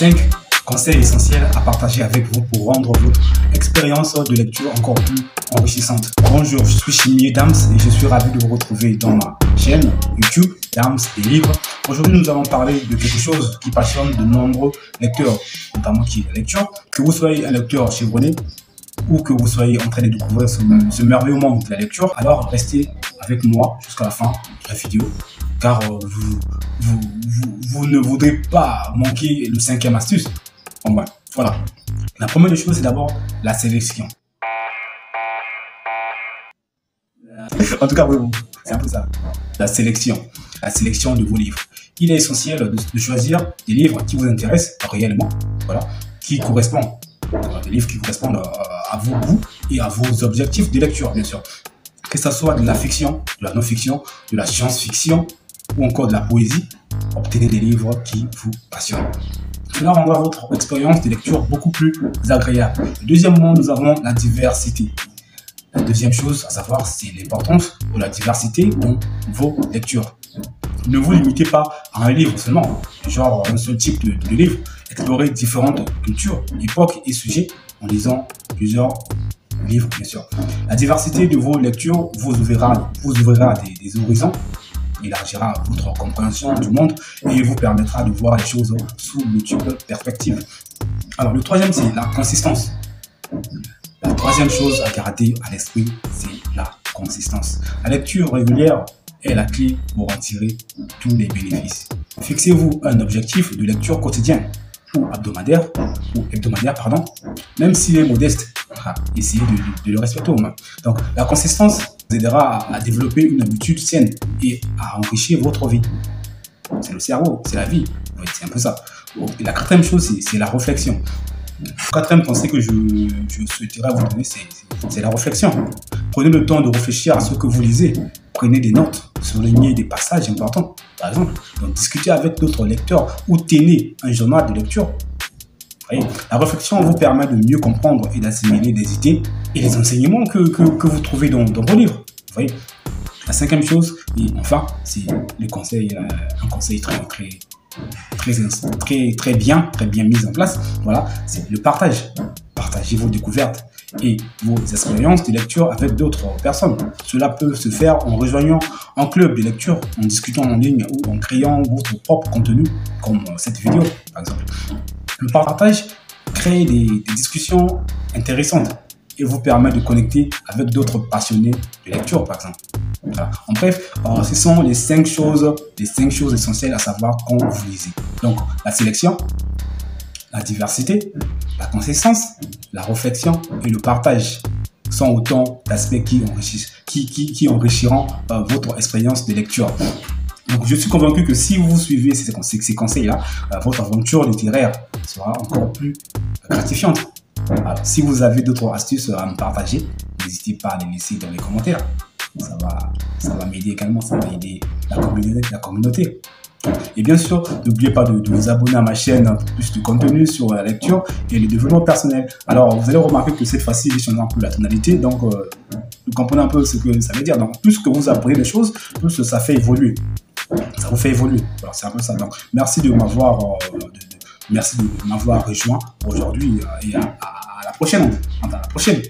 5 conseils essentiels à partager avec vous pour rendre votre expérience de lecture encore plus enrichissante. Bonjour, je suis Chimier Dams et je suis ravi de vous retrouver dans ma chaîne YouTube Dams et Livres. Aujourd'hui, nous allons parler de quelque chose qui passionne de nombreux lecteurs, notamment qui est la lecture. Que vous soyez un lecteur chevronné ou que vous soyez en train de découvrir ce merveilleux monde de la lecture, alors restez avec moi jusqu'à la fin de la vidéo, car vous ne voudrez pas manquer le 5e astuce. Bon, ben, voilà. La première des choses, c'est d'abord la sélection. En tout cas, oui, c'est un peu ça. La sélection de vos livres. Il est essentiel de choisir des livres qui vous intéressent réellement, voilà, qui correspondent, des livres qui correspondent à vos goûts et à vos objectifs de lecture, bien sûr. Que ce soit de la fiction, de la non-fiction, de la science-fiction ou encore de la poésie, obtenez des livres qui vous passionnent. Cela rendra votre expérience de lecture beaucoup plus agréable. Deuxièmement, nous avons la diversité. La deuxième chose à savoir, c'est l'importance de la diversité dans vos lectures. Ne vous limitez pas à un livre seulement, genre un seul type de livre. Explorez différentes cultures, époques et sujets en lisant plusieurs livres, bien sûr. La diversité de vos lectures vous ouvrira des horizons, élargira votre compréhension du monde et vous permettra de voir les choses sous multiples perspectives. Alors, le troisième, c'est la consistance. La troisième chose à garder à l'esprit, c'est la consistance. La lecture régulière est la clé pour en tirer tous les bénéfices. Fixez-vous un objectif de lecture quotidien ou hebdomadaire, même s'il est modeste. Essayez de le respecter au moins. Donc, la consistance vous aidera à développer une habitude saine et à enrichir votre vie. C'est le cerveau, c'est la vie. C'est un peu ça. Et la quatrième chose, c'est la réflexion. Le quatrième conseil que je souhaiterais vous donner, c'est la réflexion. Prenez le temps de réfléchir à ce que vous lisez. Prenez des notes, soulignez des passages importants, par exemple. Donc, discutez avec d'autres lecteurs ou tenez un journal de lecture. La réflexion vous permet de mieux comprendre et d'assimiler des idées et les enseignements que vous trouvez dans vos livres. Vous voyez. La cinquième chose, et enfin, c'est un conseil très bien mis en place. Voilà, c'est le partage. Partagez vos découvertes et vos expériences de lecture avec d'autres personnes. Cela peut se faire en rejoignant un club de lecture, en discutant en ligne ou en créant votre propre contenu, comme cette vidéo, par exemple. Le partage crée des discussions intéressantes et vous permet de connecter avec d'autres passionnés de lecture, par exemple. Voilà. En bref, ce sont les 5 choses essentielles à savoir quand vous lisez. Donc, la sélection, la diversité, la consistance, la réflexion et le partage sont autant d'aspects qui enrichiront votre expérience de lecture. Donc, je suis convaincu que si vous suivez ces conseils-là, votre aventure littéraire sera encore plus gratifiante. Alors, si vous avez d'autres astuces à me partager, n'hésitez pas à les laisser dans les commentaires. Ça va m'aider également, ça va aider la communauté. Et bien sûr, n'oubliez pas de vous abonner à ma chaîne pour plus de contenu sur la lecture et le développement personnel. Alors, vous allez remarquer que cette fois-ci, j'ai changé un peu la tonalité, donc vous comprenez un peu ce que ça veut dire. Donc, plus que vous apprenez des choses, plus ça fait évoluer. Ça vous fait évoluer. Alors, c'est un peu ça. Donc, merci de m'avoir rejoint aujourd'hui et à la prochaine. À la prochaine.